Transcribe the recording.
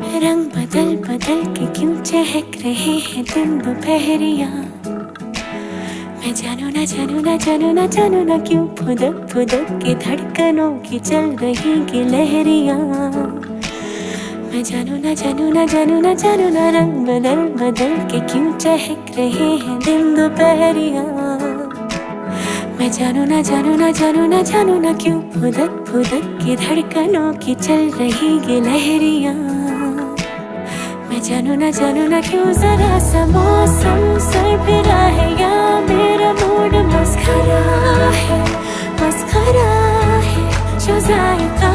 रंग बदल बदल के क्यों चहक रहे हैं दिन दोपहरिया। मैं जानू ना जानू ना जानू ना जानू ना क्यों फुदक फुदक के धड़कनों की चल रही की लहरिया। मैं जानू ना जानू ना जानू ना जानू ना रंग बदल बदल के क्यों चहक रहे हैं दिन दोपहरिया। मैं जानू ना जानू ना जानू ना जानू ना क्यों फुदक फुदक के धड़कनों की चल रही ये लहरिया। मैं जानू ना क्यों जरा सा मौसम सरफिरा है या मेरा मूड मस्खरा है जो जायका